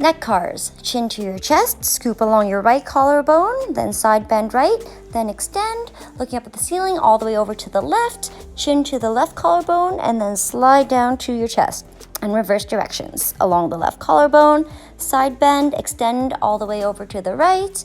Neck cars, chin to your chest, scoop along your right collarbone, then side bend right, then extend, looking up at the ceiling all the way over to the left, chin to the left collarbone, and then slide down to your chest. And reverse directions along the left collarbone, side bend, extend all the way over to the right,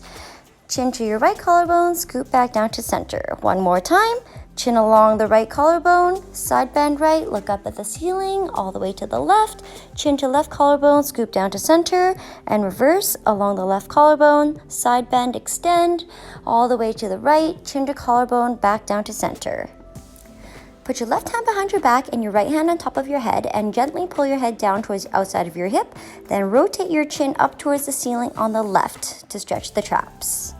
chin to your right collarbone, scoop back down to center. One more time. Chin along the right collarbone, side bend right, look up at the ceiling, all the way to the left, chin to left collarbone, scoop down to center, and reverse along the left collarbone, side bend, extend, all the way to the right, chin to collarbone, back down to center. Put your left hand behind your back and your right hand on top of your head and gently pull your head down towards the outside of your hip, then rotate your chin up towards the ceiling on the left to stretch the traps.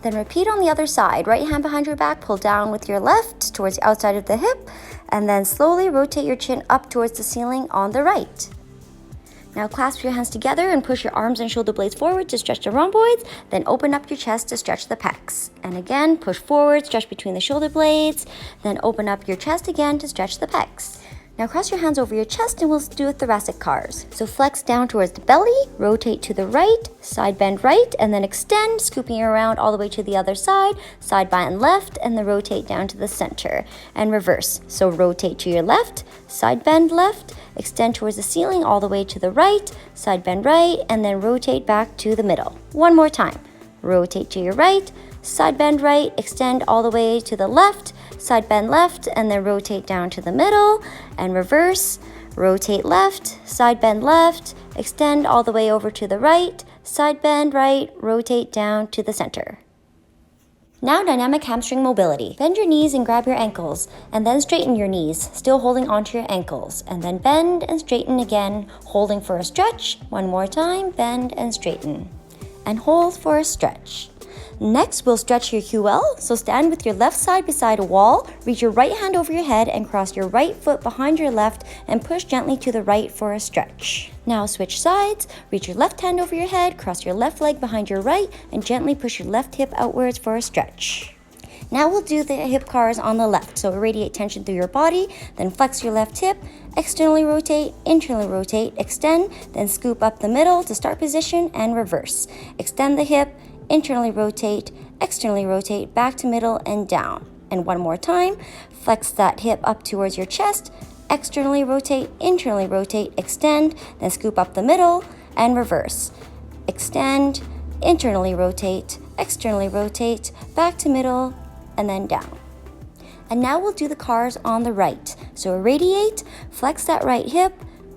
Then repeat on the other side. Right hand behind your back, pull down with your left towards the outside of the hip, and then slowly rotate your chin up towards the ceiling on the right. Now clasp your hands together and push your arms and shoulder blades forward to stretch the rhomboids, then open up your chest to stretch the pecs. And again, push forward, stretch between the shoulder blades, then open up your chest again to stretch the pecs. Now cross your hands over your chest and we'll do thoracic cars. So flex down towards the belly, rotate to the right, side bend right, and then extend, scooping around all the way to the other side bend left, and then rotate down to the center, and reverse. So rotate to your left, side bend left, extend towards the ceiling all the way to the right, side bend right, and then rotate back to the middle. One more time. Rotate to your right, side bend right, extend all the way to the left, side bend left, and then rotate down to the middle, and reverse, rotate left, side bend left, extend all the way over to the right, side bend right, rotate down to the center. Now dynamic hamstring mobility. Bend your knees and grab your ankles, and then straighten your knees, still holding onto your ankles, and then bend and straighten again, holding for a stretch. One more time, bend and straighten, and hold for a stretch. Next, we'll stretch your QL, so stand with your left side beside a wall, reach your right hand over your head and cross your right foot behind your left and push gently to the right for a stretch. Now switch sides, reach your left hand over your head, cross your left leg behind your right and gently push your left hip outwards for a stretch. Now we'll do the hip cars on the left, so radiate tension through your body, then flex your left hip, externally rotate, internally rotate, extend, then scoop up the middle to start position and reverse. Extend the hip, internally rotate, externally rotate, back to middle and down. And one more time, flex that hip up towards your chest, externally rotate, internally rotate, extend, then scoop up the middle and reverse. Extend, internally rotate, externally rotate, back to middle, and then down. And now we'll do the cars on the right. So radiate, flex that right hip,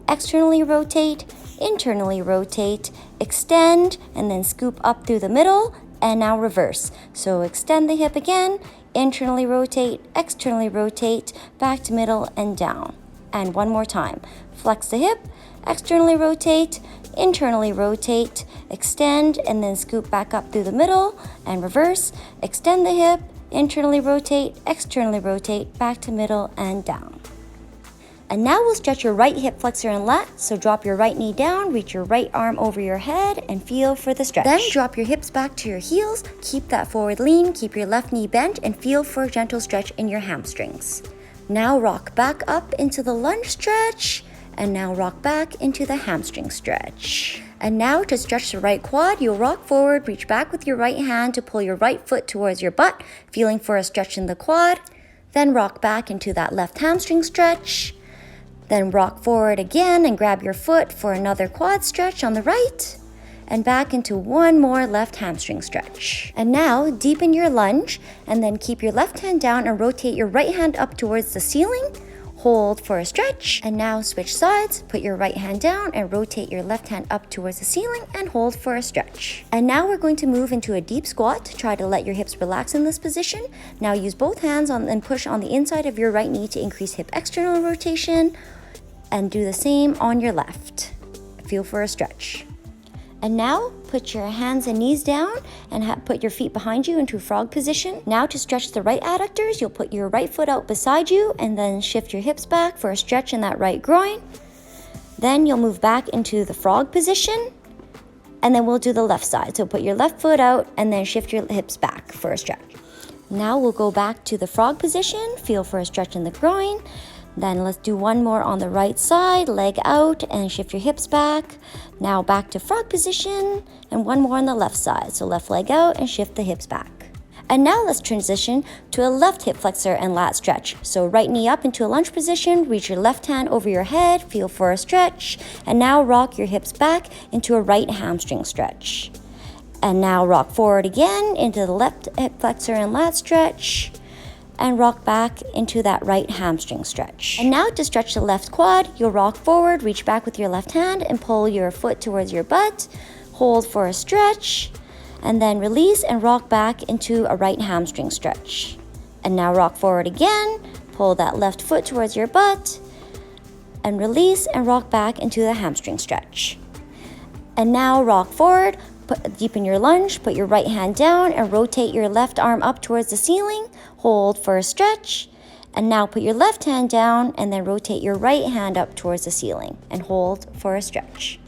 externally rotate, internally rotate, extend, and then scoop up through the middle, and now reverse. So extend the hip again, internally rotate, externally rotate, back to middle and down. And one more time. Flex the hip, externally rotate, internally rotate, extend, and then scoop back up through the middle and reverse. Extend the hip, internally rotate, externally rotate, back to middle and down. And now we'll stretch your right hip flexor and lat, so drop your right knee down, reach your right arm over your head, and feel for the stretch. Then drop your hips back to your heels, keep that forward lean, keep your left knee bent, and feel for a gentle stretch in your hamstrings. Now rock back up into the lunge stretch, and now rock back into the hamstring stretch. And now to stretch the right quad, you'll rock forward, reach back with your right hand to pull your right foot towards your butt, feeling for a stretch in the quad. Then rock back into that left hamstring stretch. Then rock forward again and grab your foot for another quad stretch on the right, and back into one more left hamstring stretch. And now deepen your lunge, and then keep your left hand down and rotate your right hand up towards the ceiling. Hold for a stretch, and now switch sides, put your right hand down and rotate your left hand up towards the ceiling and hold for a stretch. And now we're going to move into a deep squat. Try to let your hips relax in this position. Now use both hands and push on the inside of your right knee to increase hip external rotation, and do the same on your left. Feel for a stretch. And now put your hands and knees down and put your feet behind you into frog position. Now to stretch the right adductors, you'll put your right foot out beside you and then shift your hips back for a stretch in that right groin. Then you'll move back into the frog position, and then we'll do the left side. So put your left foot out and then shift your hips back for a stretch. Now we'll go back to the frog position, feel for a stretch in the groin. Then let's do one more on the right side, leg out and shift your hips back. Now back to frog position, and one more on the left side. So left leg out and shift the hips back. And now let's transition to a left hip flexor and lat stretch. So right knee up into a lunge position, reach your left hand over your head, feel for a stretch, and now rock your hips back into a right hamstring stretch. And now rock forward again into the left hip flexor and lat stretch, and rock back into that right hamstring stretch. And now to stretch the left quad, you'll rock forward, reach back with your left hand and pull your foot towards your butt, hold for a stretch, and then release and rock back into a right hamstring stretch. And now rock forward again, pull that left foot towards your butt, and release and rock back into the hamstring stretch. And now rock forward, deepen your lunge, put your right hand down and rotate your left arm up towards the ceiling, hold for a stretch, and now put your left hand down and then rotate your right hand up towards the ceiling and hold for a stretch.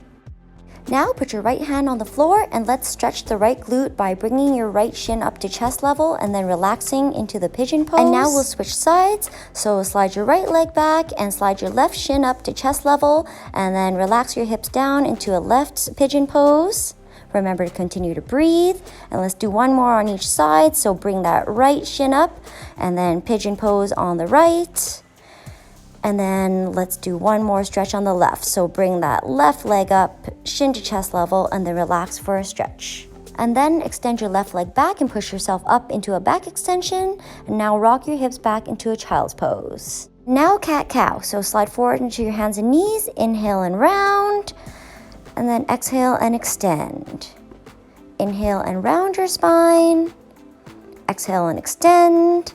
Now put your right hand on the floor and let's stretch the right glute by bringing your right shin up to chest level and then relaxing into the pigeon pose. And now we'll switch sides. So slide your right leg back and slide your left shin up to chest level and then relax your hips down into a left pigeon pose. Remember to continue to breathe, and let's do one more on each side. So bring that right shin up and then pigeon pose on the right. And then let's do one more stretch on the left. So bring that left leg up, shin to chest level, and then relax for a stretch. And then extend your left leg back and push yourself up into a back extension. And now rock your hips back into a child's pose. Now cat-cow. So slide forward into your hands and knees, inhale and round. And then exhale and extend. Inhale and round your spine. Exhale and extend.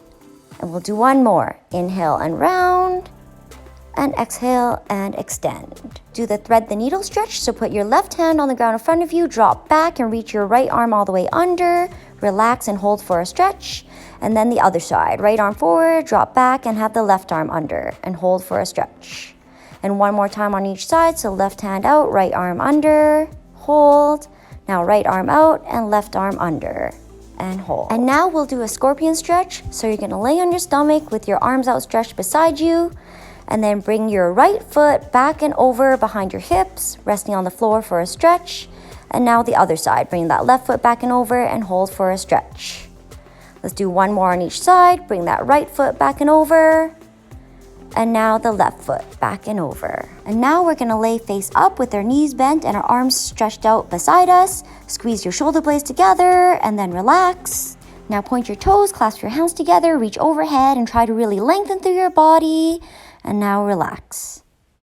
And we'll do one more. Inhale and round. And exhale and extend. Do the thread the needle stretch. So put your left hand on the ground in front of you, drop back and reach your right arm all the way under. Relax and hold for a stretch. And then the other side. Right arm forward, drop back and have the left arm under and hold for a stretch. And one more time on each side, so left hand out, right arm under, hold. Now right arm out and left arm under, and hold. And now we'll do a scorpion stretch. So you're gonna lay on your stomach with your arms outstretched beside you, and then bring your right foot back and over behind your hips, resting on the floor for a stretch. And now the other side, bring that left foot back and over and hold for a stretch. Let's do one more on each side, bring that right foot back and over, and now the left foot back and over. And now we're gonna lay face up with our knees bent and our arms stretched out beside us. Squeeze your shoulder blades together and then relax. Now point your toes, clasp your hands together, reach overhead and try to really lengthen through your body. And now relax.